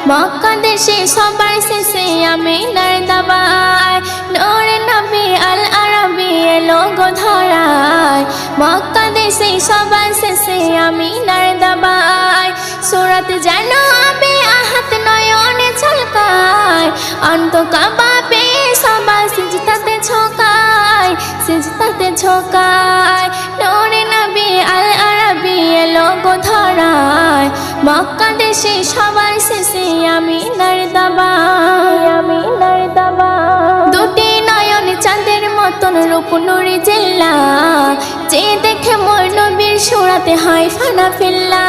মক্কা দেশে সবার শেষে আমিনার দাবায় নূরে নবী আল আরবি এলো গো ধরায় মক্কা দেশে সবার শেষে আমিনার দাবায় সূরত যেন আবে আহাত নয়নে ঝলকায় অন্ত কাবা পেয়ে সবার সিজদাতে ঝোঁকায় নূরে নবী আল আরবি এলো গো ধরায় মক্কা দেশে সবার শেষে আমিনার দাবায় দুটি নয়ন চাঁদের মতন রূপ নুরি জেল্লা যে দেখে মোর নবীর সুরাতে হয় ফানা ফিল্লা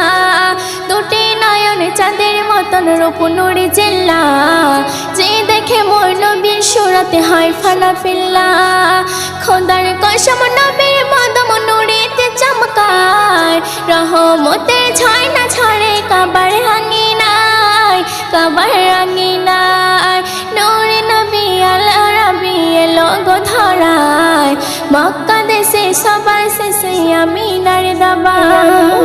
দুটি নয়ন চাঁদের মতন রূপ নুরি জেল্লা যে দেখে মোর নবীর সুরাতে হয় ফানা ফিল্লা খোদার কসম নবীর মদম নুরিতে চমকায় রহমতের ঝর্ণা ছড়ে কাবার আঙিনায় নূরে নবী আল আরবি এলো গো ধরায় মক্কা দেশে সবার শেষে আমিনার দাবায়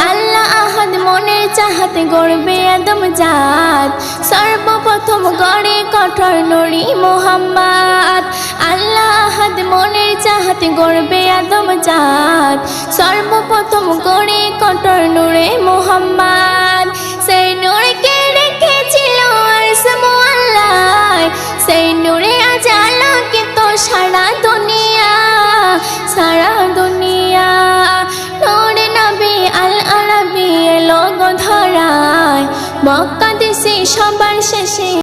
আল্লাহ আহাদ মনের চাহাতে গড়বে আদম জাত সর্বপ্রথম গড়ে কঠোর নূরি মুহাম্মদ আল্লাহ আহাদ মনের চাহাতে গড়বে আদম জাত সর্বপ্রথম গড়ে কঠোর নূরে মুহাম্মদ সেই নূরকে রেখেছিল আরশ মুআল্লায় সেই নূরে আজ আলোকিত সারা দুনিয়া নূরে নবী আল আরবি এলো গো ধরায় মক্কা দেশে সবার